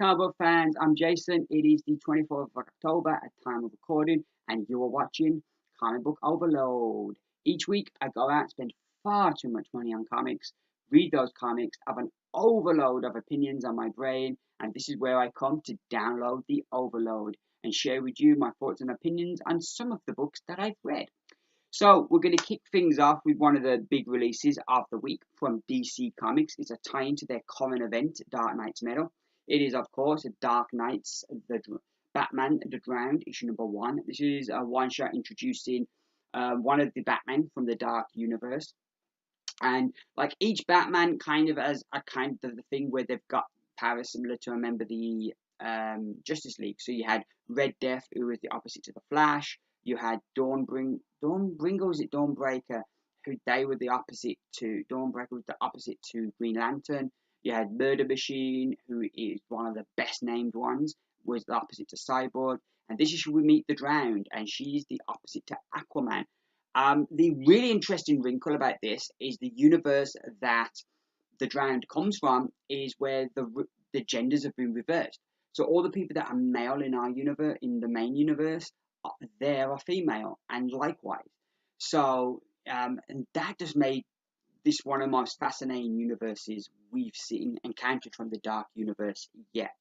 comic book fans, I'm Jason. It is the 24th of October at time of recording, and you are watching Comic Book Overload. Each week, I go out and spend far too much money on comics, read those comics, have an overload of opinions on my brain, and this is where I come to download the overload and share with you my thoughts and opinions on some of the books that I've read. So we're going to kick things off with one of the big releases of the week from DC Comics. It's a tie-in to their current event, Dark Knight's Metal. It is, of course, Dark Knight's Batman the Drowned, issue number 1. This is a one-shot introducing one of the Batmen from the Dark Universe. And like each Batman kind of has a kind of the thing where they've got powers similar to, remember, the Justice League. So you had Red Death, who was the opposite to the Flash. You had Dawnbringer, was it Dawnbreaker? Who they were the opposite to Dawnbreaker was the opposite to Green Lantern. You had Murder Machine, who is one of the best named ones, was the opposite to Cyborg. And this issue we meet the Drowned, and she's the opposite to Aquaman. The really interesting wrinkle about this is the universe that the Drowned comes from is where the genders have been reversed. So all the people that are male in our universe, in the main universe, they are female, and likewise. So, and that just made this one of the most fascinating universes we've seen encountered from the Dark Universe yet.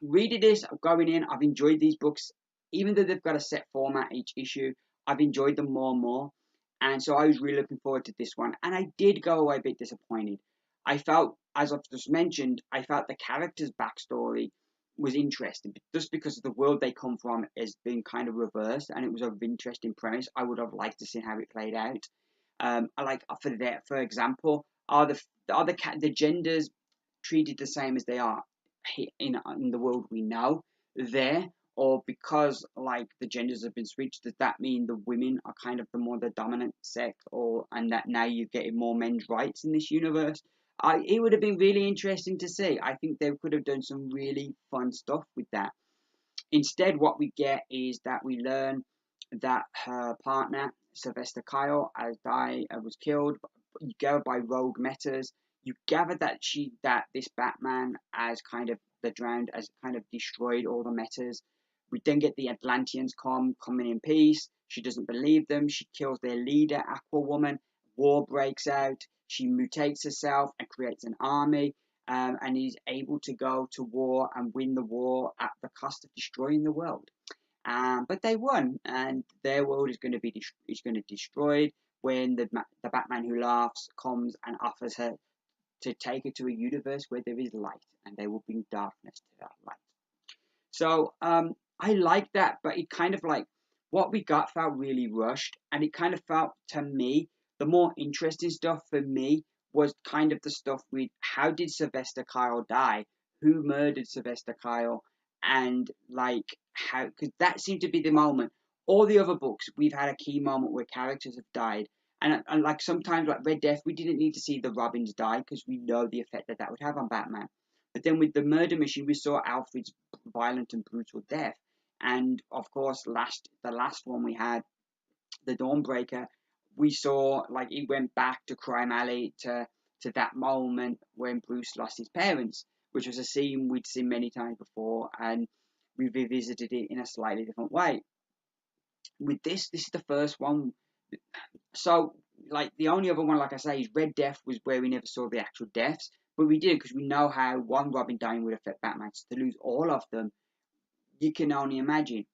Reading this, going in, I've enjoyed these books, even though they've got a set format each issue. I've enjoyed them more and more, and so I was really looking forward to this one. And I did go away a bit disappointed. I felt, as I've just mentioned, I felt the character's backstory was interesting, just because of the world they come from has been kind of reversed, and it was of interesting premise. I would have liked to see how it played out. I like for example, are the genders treated the same as they are in the world we know there, or because like the genders have been switched, does that mean the women are kind of the dominant sex, or and that now you're getting more men's rights in this universe? It would have been really interesting to see. I think they could have done some really fun stuff with that. Instead, what we get is that we learn that her partner, Sylvester Kyle, was killed. You go by rogue metas. You gather that this Batman as kind of the Drowned has kind of destroyed all the metas. We then get the Atlanteans coming in peace. She doesn't believe them. She kills their leader, Aquawoman. War breaks out. She mutates herself and creates an army, and is able to go to war and win the war at the cost of destroying the world. But they won, and their world is going to be destroyed when the Batman Who Laughs comes and offers her to take her to a universe where there is light, and they will bring darkness to that light. So I like that, but it kind of like what we got felt really rushed, and it kind of felt to me the more interesting stuff for me was kind of the stuff with how did Sylvester Kyle die, who murdered Sylvester Kyle, and like how, because that seemed to be the moment. All the other books we've had a key moment where characters have died, and like sometimes like Red Death we didn't need to see the Robins die because we know the effect that would have on Batman. But then with the Murder Machine we saw Alfred's violent and brutal death, and of course the last one we had, the Dawnbreaker, we saw like it went back to Crime Alley to that moment when Bruce lost his parents, which was a scene we'd seen many times before, and we revisited it in a slightly different way. With this is the first one. So like the only other one, like I say, is Red Death, was where we never saw the actual deaths, but we did because we know how one Robin dying would affect Batman. So to lose all of them, you can only imagine.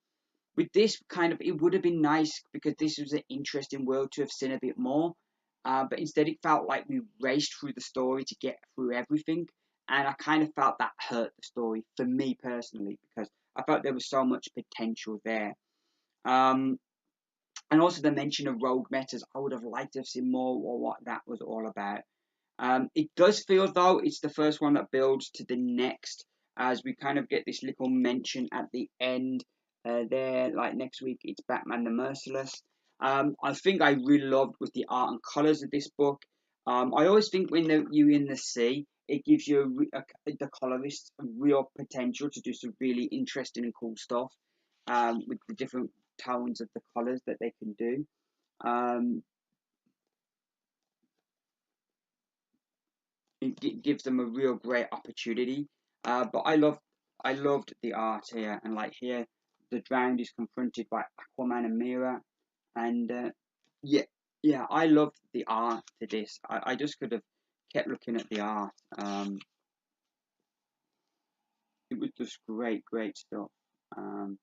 With this kind of, it would have been nice because this was an interesting world to have seen a bit more. But instead it felt like we raced through the story to get through everything. And I kind of felt that hurt the story for me personally, because I felt there was so much potential there. And also the mention of rogue metas, I would have liked to have seen more or what that was all about. It does feel though it's the first one that builds to the next, as we kind of get this little mention at the end there, like next week it's Batman the Merciless. I think I really loved with the art and colours of this book. I always think when you're in the sea, it gives you the colorists a real potential to do some really interesting and cool stuff with the different tones of the colours that they can do. think it gives them a real great opportunity. But I loved the art here, and like here, the Drowned is confronted by Aquaman and Mira, and yeah, yeah, I loved the art to this. I just could have kept looking at the art. It was just great stuff. So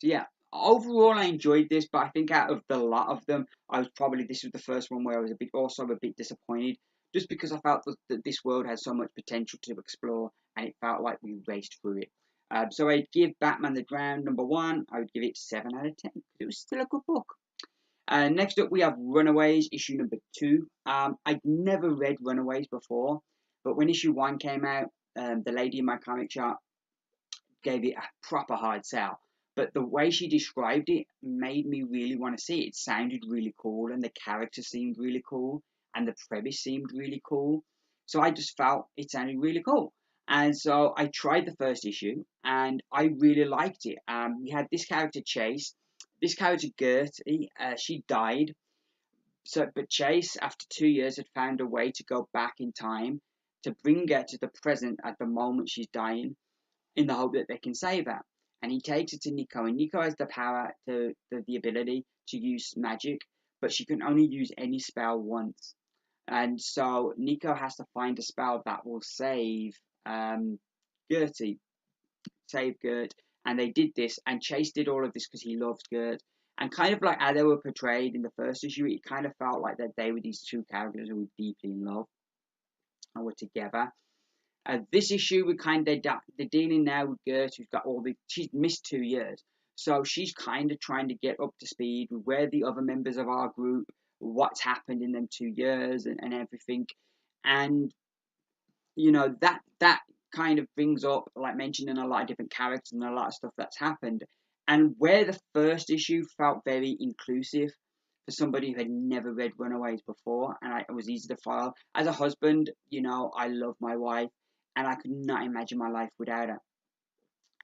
yeah, overall I enjoyed this, but I think out of the lot of them, this was the first one where I was also a bit disappointed, just because I felt that this world had so much potential to explore, and it felt like we raced through it. So I'd give Batman the Drowned #1. I would give it 7 out of 10 because it was still a good book. Next up, we have Runaways, issue #2. I'd never read Runaways before, but when issue 1 came out, the lady in my comic shop gave it a proper hard sell. But the way she described it made me really want to see it. It sounded really cool, and the characters seemed really cool, and the premise seemed really cool. So I just felt it sounded really cool. And so I tried the first issue, and I really liked it. We had this character Chase, this character Gertie. She died. But Chase, after 2 years, had found a way to go back in time to bring her to the present at the moment she's dying, in the hope that they can save her. And he takes it to Nico, and Nico has the power the ability to use magic, but she can only use any spell once. And so Nico has to find a spell that will save Gertie, save Gert. And they did this, and Chase did all of this because he loves Gert. And kind of like how they were portrayed in the first issue, it kind of felt like that they were these two characters who were deeply in love and were together. This issue, they're dealing now with Gert, who's got she's missed 2 years. So she's kind of trying to get up to speed with where the other members of our group, what's happened in them 2 years and everything. And, that kind of brings up, like mentioning a lot of different characters and a lot of stuff that's happened. And where the first issue felt very inclusive for somebody who had never read Runaways before, and it was easy to follow. As a husband, I love my wife, and I could not imagine my life without her.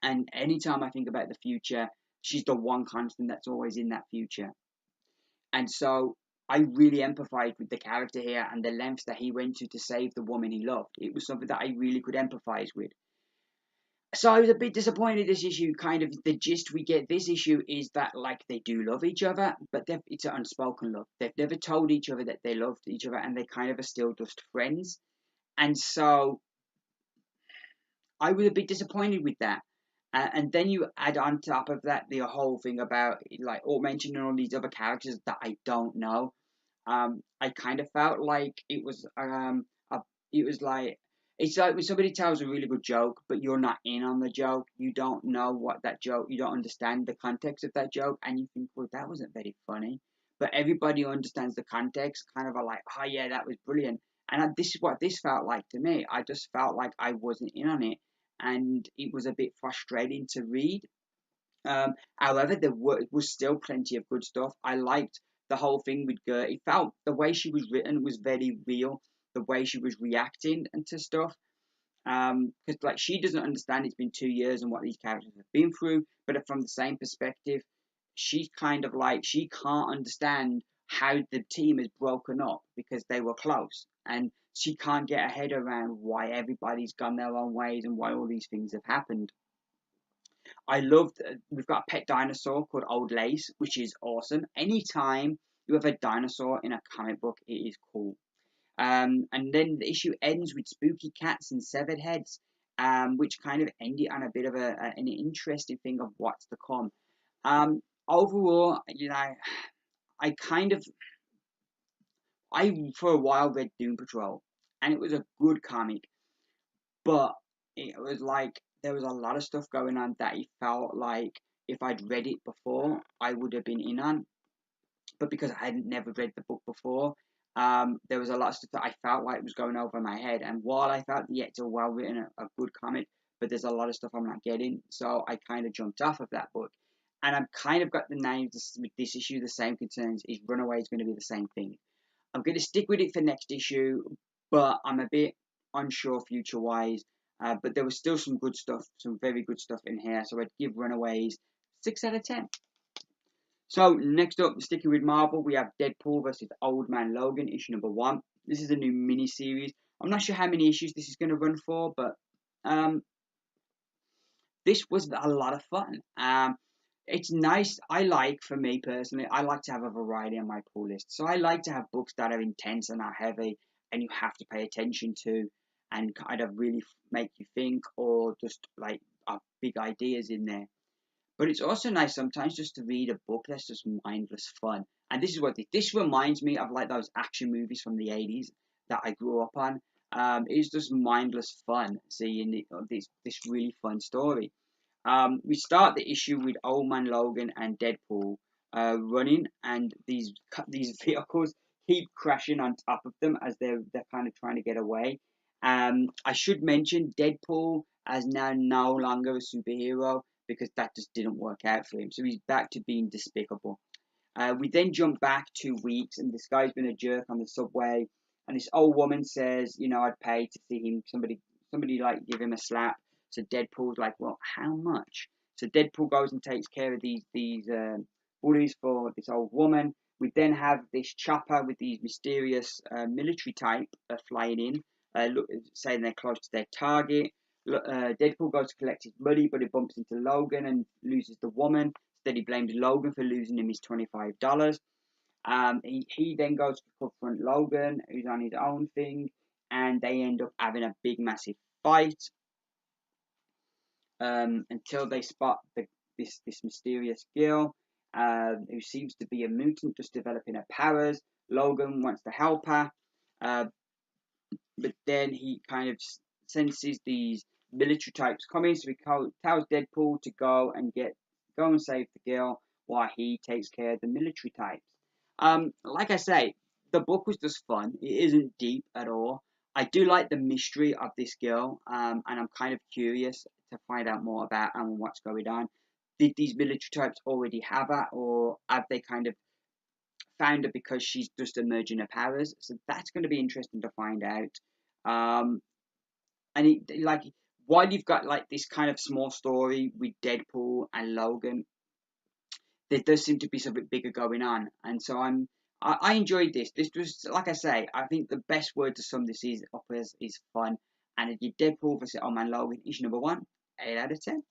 And anytime I think about the future, she's the one constant that's always in that future. And so I really empathized with the character here and the lengths that he went to save the woman he loved. It was something that I really could empathize with. So I was a bit disappointed this issue. Kind of the gist we get this issue is that like they do love each other, but it's an unspoken love. They've never told each other that they loved each other, and they kind of are still just friends. And so I was a bit disappointed with that. And then you add on top of that the whole thing about like all mentioning all these other characters that I don't know. I kind of felt like it was like it's like when somebody tells a really good joke, but you're not in on the joke. You don't know what that joke. You don't understand the context of that joke, and you think, well, that wasn't very funny. But everybody who understands the context kind of are like, oh yeah, that was brilliant. And this is what this felt like to me. I just felt like I wasn't in on it, and it was a bit frustrating to read. However, there was still plenty of good stuff. I liked the whole thing with Gert. It felt the way she was written was very real. The way she was reacting and to stuff. Because like she doesn't understand it's been 2 years and what these characters have been through, but from the same perspective, she's kind of like she can't understand how the team is broken up because they were close, and she can't get her head around why everybody's gone their own ways and why all these things have happened. I loved. We've got a pet dinosaur called Old Lace, which is awesome. Anytime you have a dinosaur in a comic book, it is cool. And then the issue ends with spooky cats and severed heads, which kind of ended on a bit of an interesting thing of what's to come. Overall, I kind of, I for a while read Doom Patrol, and it was a good comic, but it was like there was a lot of stuff going on that it felt like if I'd read it before, I would have been in on. But because I hadn't never read the book before, there was a lot of stuff that I felt like was going over my head. And while I felt, yeah, it's a well written, a good comic, but there's a lot of stuff I'm not getting, so I kind of jumped off of that book. And I've kind of got the name with this issue, the same concerns. Is Runaways going to be the same thing? I'm going to stick with it for next issue, but I'm a bit unsure future wise. But there was still some good stuff, some very good stuff in here. So I'd give Runaways 6 out of 10. So next up, sticking with Marvel, we have Deadpool versus Old Man Logan, issue #1. This is a new mini series I'm not sure how many issues this is going to run for, but um, this was a lot of fun. It's nice. For me personally, I like to have a variety on my pull list. So I like to have books that are intense and are heavy, and you have to pay attention to, and kind of really make you think, or just like big ideas in there. But it's also nice sometimes just to read a book that's just mindless fun. And this is what this reminds me of, like those action movies from the 80s that I grew up on. It's just mindless fun seeing this really fun story. We start the issue with Old Man Logan and Deadpool running, and these vehicles keep crashing on top of them as they're kind of trying to get away. I should mention Deadpool as now no longer a superhero because that just didn't work out for him. So he's back to being despicable. We then jump back 2 weeks, and this guy's been a jerk on the subway, and this old woman says, I'd pay to see him somebody like give him a slap. So Deadpool's like, well, how much? So Deadpool goes and takes care of these bullies for this old woman. We then have this chopper with these mysterious military type flying in, saying they're close to their target. Deadpool goes to collect his money, but he bumps into Logan and loses the woman. Instead, he blames Logan for losing him his $25. He then goes to confront Logan, who's on his own thing, and they end up having a big, massive fight until they spot this mysterious girl who seems to be a mutant, just developing her powers. Logan wants to help her, uh, but then he kind of senses these military types coming, so he tells Deadpool to go and save the girl while he takes care of the military types. Like I say, the book was just fun. It isn't deep at all. I do like the mystery of this girl, and I'm kind of curious to find out more about and what's going on. Did these military types already have her, or have they kind of found her because she's just emerging her powers? So that's going to be interesting to find out. Um, and while you've got like this kind of small story with Deadpool and Logan, there does seem to be something bigger going on, and so I enjoyed this. This was, like I say, I think the best word to sum this up is fun. And your Deadpool versus Old Man Logan is number one, 8 out of 10.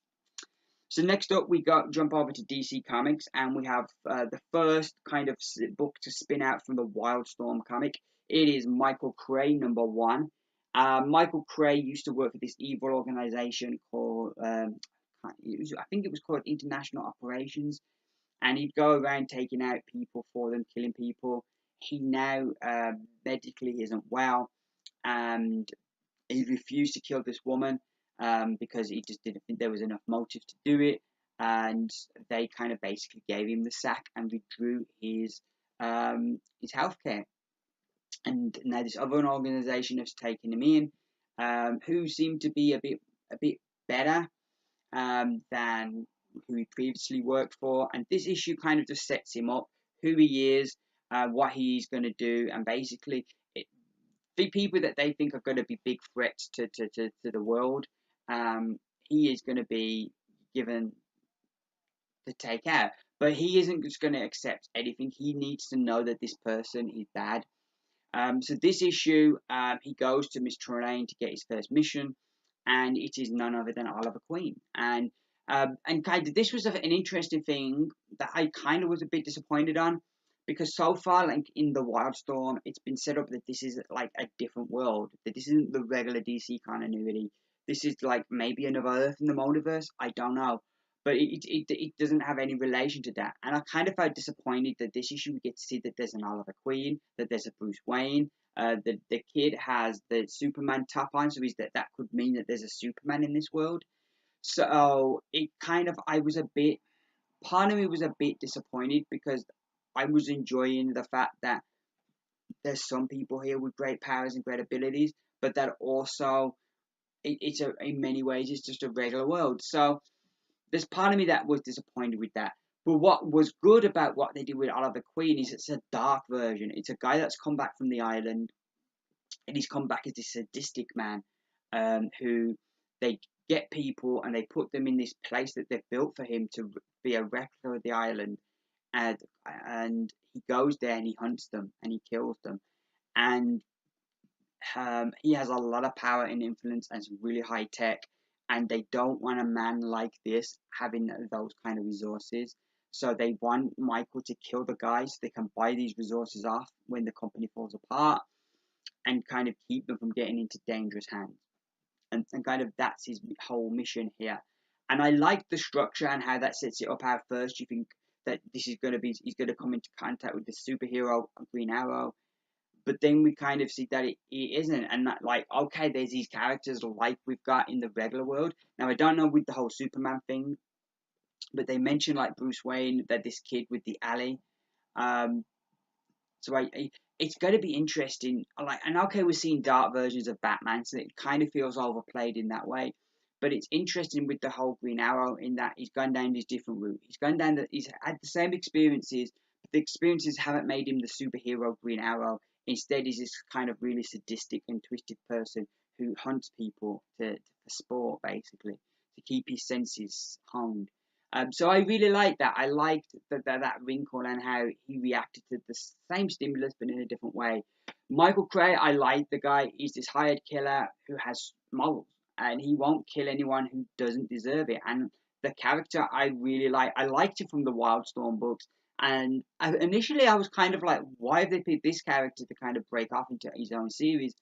So next up, we jump over to DC Comics, and we have the first kind of book to spin out from the Wildstorm comic. It is Michael Cray, number one. Michael Cray used to work for this evil organization called, I think it was called International Operations, and he'd go around taking out people for them, killing people. He now medically isn't well, and he refused to kill this woman because he just didn't think there was enough motive to do it, and they kind of basically gave him the sack and withdrew his healthcare. And now this other organisation has taken him in, who seemed to be a bit better than who he previously worked for. And this issue kind of just sets him up, who he is, what he's going to do, and basically the people that they think are going to be big threats to the world, he is going to be given to take out. But he isn't just going to accept anything. He needs to know that this person is bad. So this issue, he goes to Miss Trelane to get his first mission, and it is none other than Oliver Queen. And kind of this was an interesting thing that I kind of was a bit disappointed on, because so far, like in the Wildstorm, it's been set up that this is like a different world, that this isn't the regular DC continuity. This is like maybe another Earth in the multiverse. I don't know, but it doesn't have any relation to that. And I kind of felt disappointed that this issue we get to see that there's an Oliver Queen, that there's a Bruce Wayne. The kid has the Superman top on, so that could mean that there's a Superman in this world. So it kind of, part of me was a bit disappointed, because I was enjoying the fact that there's some people here with great powers and great abilities, but that also in many ways it's just a regular world. So there's part of me that was disappointed with that. But what was good about what they did with Oliver Queen is it's a dark version. It's a guy that's come back from the island, and he's come back as this sadistic man, who they get people and they put them in this place that they've built for him to be a replica of the island, and he goes there and he hunts them and he kills them, and he has a lot of power and influence and some really high tech, and they don't want a man like this having those kind of resources. So they want Michael to kill the guy so they can buy these resources off when the company falls apart and kind of keep them from getting into dangerous hands. And kind of that's his whole mission here. And I like the structure and how that sets it up. How first you think that this is going to be he's going to come into contact with the superhero Green Arrow, but then we kind of see that it isn't, and that like okay, there's these characters like we've got in the regular world. Now I don't know with the whole Superman thing, but they mentioned like Bruce Wayne, that this kid with the alley. Um, so it's going to be interesting. Like, and okay, we're seeing dark versions of Batman, so it kind of feels overplayed in that way. But it's interesting with the whole Green Arrow in that he's gone down this different route. He's gone down that he's had the same experiences, but the experiences haven't made him the superhero Green Arrow. Instead, he's this kind of really sadistic and twisted person who hunts people for sport, basically, to keep his senses honed. So I really liked that. I liked that wrinkle and how he reacted to the same stimulus but in a different way. Michael Cray, I like the guy. He's this hired killer who has morals and he won't kill anyone who doesn't deserve it. And the character I really like. I liked it from the Wildstorm books. And initially I was kind of like, why have they picked this character to kind of break off into his own series?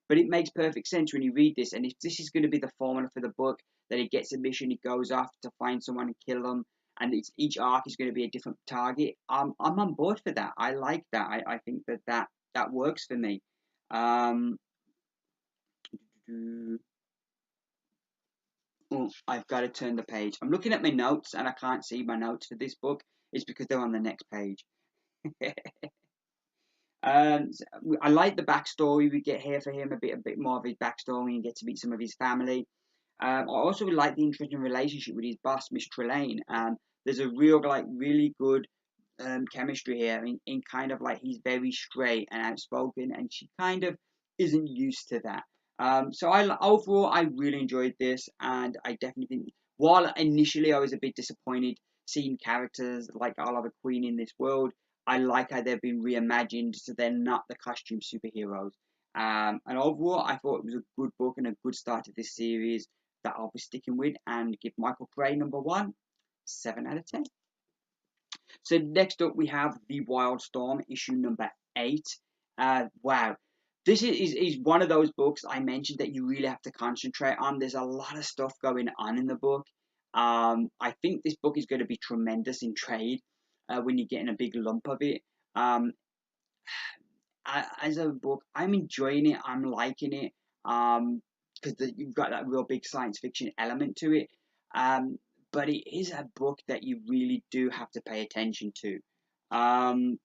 But it makes perfect sense when you read this. And if this is going to be the formula for the book, that he gets a mission, he goes off to find someone and kill them, and each arc is going to be a different target. I'm on board for that. I like that. I think that works for me. Um, oh, I've got to turn the page. I'm looking at my notes and I can't see my notes for this book. It's because they're on the next page. So I like the backstory we get here for him, a bit more of his backstory, and get to meet some of his family. I also like the interesting relationship with his boss, Miss Trelane. There's a really good chemistry here. In kind of like he's very straight and outspoken, and she kind of isn't used to that. So overall I really enjoyed this, and I definitely think while initially I was a bit disappointed seeing characters like Oliver Queen in this world, I like how they've been reimagined so they're not the costume superheroes. And overall, I thought it was a good book and a good start to this series that I'll be sticking with and give Michael Cray #1 7 out of 10. So next up we have The Wildstorm, issue #8. Wow. This is one of those books I mentioned that you really have to concentrate on. There's a lot of stuff going on in the book. I think this book is going to be tremendous in trade when you're getting a big lump of it. Um, as a book, I'm enjoying it. I'm liking it because you've got that real big science fiction element to it. Um, but it is a book that you really do have to pay attention to. Um,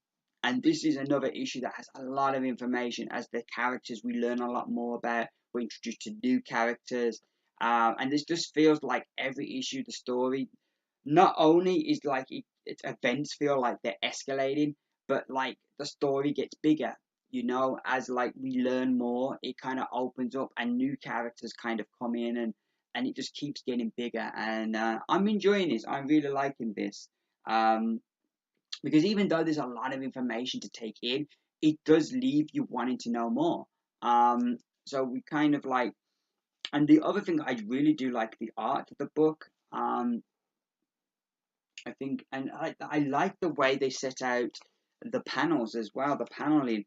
and this is another issue that has a lot of information. As the characters we learn a lot more about, we're introduced to new characters. And this just feels like every issue, the story, not only is like its events feel like they're escalating, but like the story gets bigger. As like we learn more, it kind of opens up and new characters kind of come in, and it just keeps getting bigger. And I'm enjoying this. I'm really liking this. Um, because even though there's a lot of information to take in, it does leave you wanting to know more. So we kind of like, and the other thing I really do like the art of the book. I think, and I like the way they set out the panels as well. The paneling,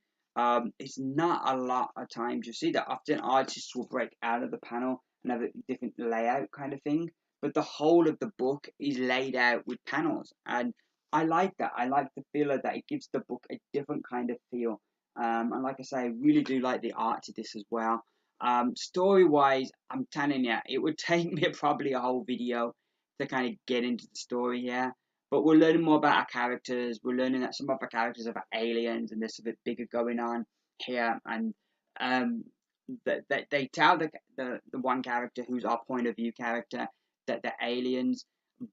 it's not a lot of times you see that. Often artists will break out of the panel and have a different layout kind of thing, but the whole of the book is laid out with panels, and I like that. I like the feel of that. It gives the book a different kind of feel. And like I say, I really do like the art to this as well. Story wise, I'm telling you, it would take me probably a whole video to kind of get into the story here. But we're learning more about our characters. We're learning that some of our characters are aliens, and there's a bit bigger going on here. And um, that they tell the one character who's our point of view character that they're aliens,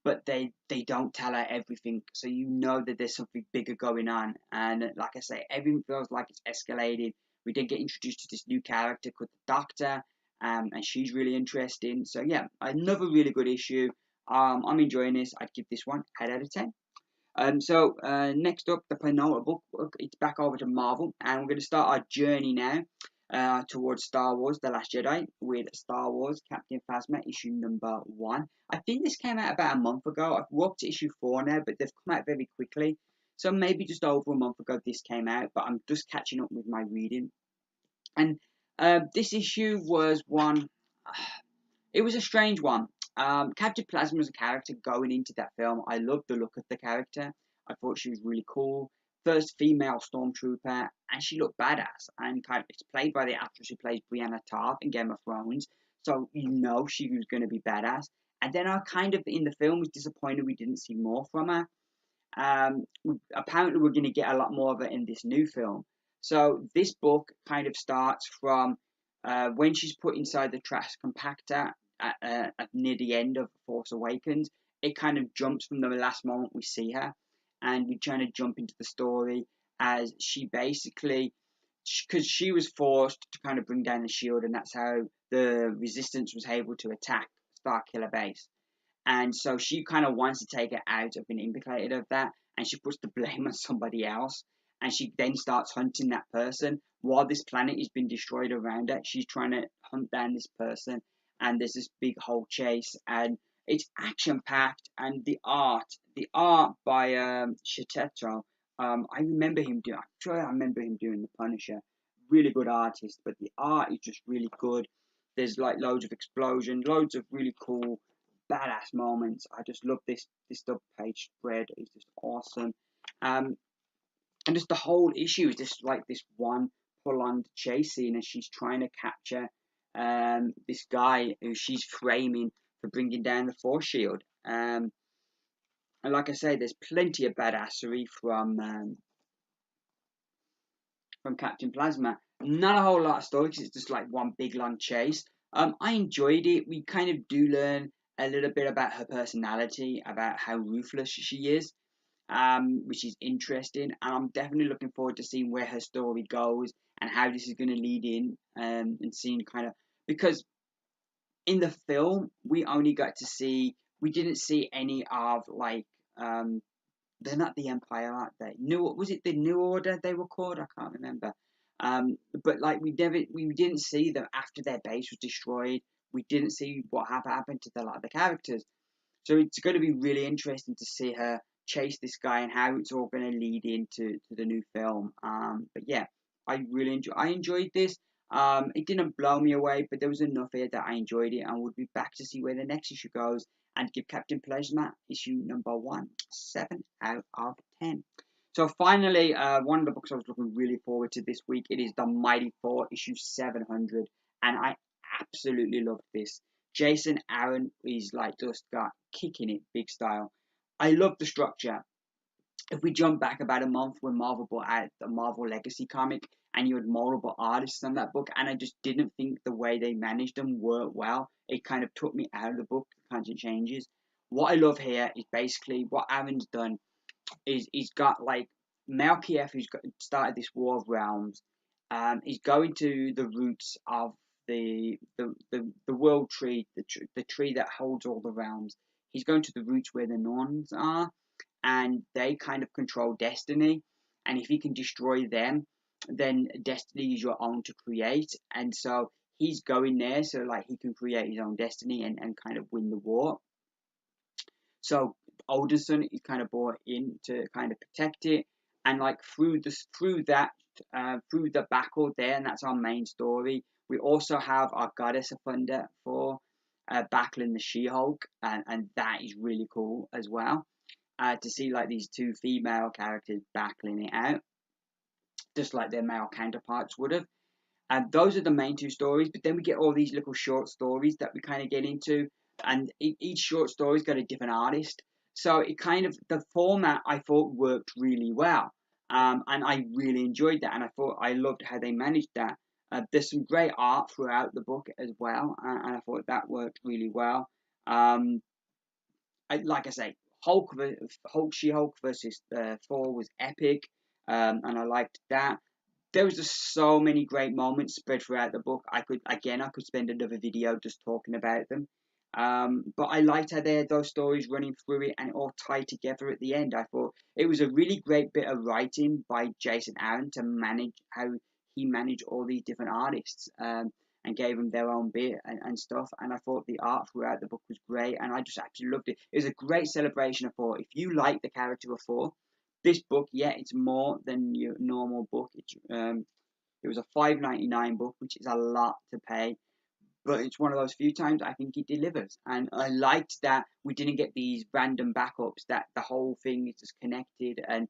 but they don't tell her everything. So that there's something bigger going on. And like I say, everything feels like it's escalating. We did get introduced to this new character called the Doctor, and she's really interesting. So yeah, another really good issue. I'm enjoying this. I'd give this one 8 out of 10. So next up, the penultimate book. It's back over to Marvel, and we're going to start our journey now. towards Star Wars: The Last Jedi with Star Wars Captain Phasma issue number 1. I think this came out about a month ago. We're up to issue 4 now, but they've come out very quickly. So maybe just over a month ago this came out, but I'm just catching up with my reading. And this issue was one. It was a strange one. Captain Phasma was a character going into that film. I loved the look of the character. I thought she was really cool. First female stormtrooper, and she looked badass. And kind of, it's played by the actress who plays Brianna Tarth in Game of Thrones, so you know she was going to be badass. And then I kind of in the film was disappointed we didn't see more from her. Apparently we're going to get a lot more of it in this new film. So this book kind of starts from when she's put inside the trash compactor near the end of Force Awakens. It kind of jumps from the last moment we see her, and we trying to jump into the story as she basically, because she was forced to kind of bring down the shield, and that's how the Resistance was able to attack Starkiller Base. And so she kind of wants to take it out of being implicated of that, and she puts the blame on somebody else, and she then starts hunting that person while this planet is being destroyed around her. She's trying to hunt down this person, and there's this big whole chase, and it's action packed, and the art by Shitetto, I remember him doing. I'm sure I remember him doing The Punisher. Really good artist, but the art is just really good. There's like loads of explosion, loads of really cool badass moments. I just love this dub page spread. It's just awesome. And just the whole issue is just like this one prolonged chase scene, and she's trying to capture this guy who she's framing for bringing down the Force shield. And like I say, there's plenty of badassery from Captain Phasma. Not a whole lot of story because it's just like one big long chase. I enjoyed it. We kind of do learn a little bit about her personality, about how ruthless she is, which is interesting. And I'm definitely looking forward to seeing where her story goes and how this is going to lead in, and seeing kind of, because in the film we only got to see, we didn't see any of like they're not the Empire, aren't they? Was it the New Order they were called? I can't remember. But like we didn't see them after their base was destroyed. We didn't see what happened to the characters. So it's going to be really interesting to see her chase this guy and how it's all going to lead into the new film. But yeah, I enjoyed this. It didn't blow me away, but there was enough here that I enjoyed it, and would be back to see where the next issue goes, and give Captain Phasma issue number 1 7 out of 10. So finally, one of the books I was looking really forward to this week, it is The Mighty Thor issue 700, and I absolutely love this. Jason Aaron is like just got kicking it big style. I love the structure. If we jump back about a month when Marvel brought out the Marvel Legacy comic, and you had multiple artists on that book, and I just didn't think the way they managed them worked well. It kind of took me out of the book, the kinds of changes. What I love here is basically what Aaron's done is he's got like Malkiev, who's started this War of Realms. He's going to the roots of the world tree, the tree that holds all the realms. He's going to the roots where the Norns are, and they kind of control destiny. And if he can destroy them, then destiny is your own to create. And so he's going there so like he can create his own destiny and kind of win the war. So Odinson is kind of brought in to kind of protect it, and like through the battle there, and that's our main story. We also have our goddess of thunder for battling the She-Hulk, and that is really cool as well. To see like these two female characters battling it out, just like their male counterparts would have. And those are the main two stories, but then we get all these little short stories that we kind of get into, and each short story's got a different artist. So it kind of, the format I thought worked really well. And I really enjoyed that, and I loved how they managed that. There's some great art throughout the book as well, and I thought that worked really well. Like I say, She-Hulk versus Thor was epic, and I liked that. There was just so many great moments spread throughout the book. I could spend another video just talking about them. But I liked how they had those stories running through it and it all tied together at the end. I thought it was a really great bit of writing by Jason Aaron to manage how he managed all these different artists and gave them their own bit and stuff. And I thought the art throughout the book was great, and I just absolutely loved it. It was a great celebration of Thor. If you like the character of Thor, this book, yeah, it's more than your normal book. It was a $5.99 book, which is a lot to pay. But it's one of those few times I think it delivers. And I liked that we didn't get these random backups, that the whole thing is just connected, and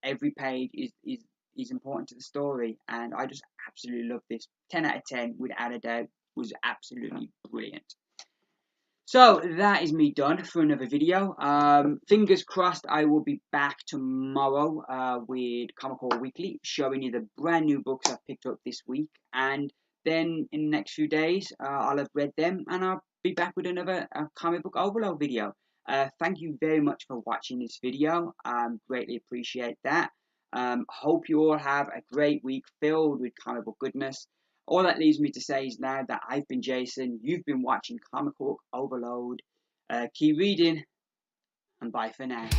every page is important to the story. And I just absolutely love this. 10 out of 10, without a doubt, was absolutely brilliant. So that is me done for another video. Fingers crossed I will be back tomorrow with Comic Haul Weekly, showing you the brand new books I've picked up this week. And then in the next few days, I'll have read them, and I'll be back with another comic book overload video. Thank you very much for watching this video. Greatly appreciate that. Hope you all have a great week filled with comic book goodness. All that leaves me to say is now that I've been Jason, you've been watching Comic Book Overload. Keep reading, and bye for now.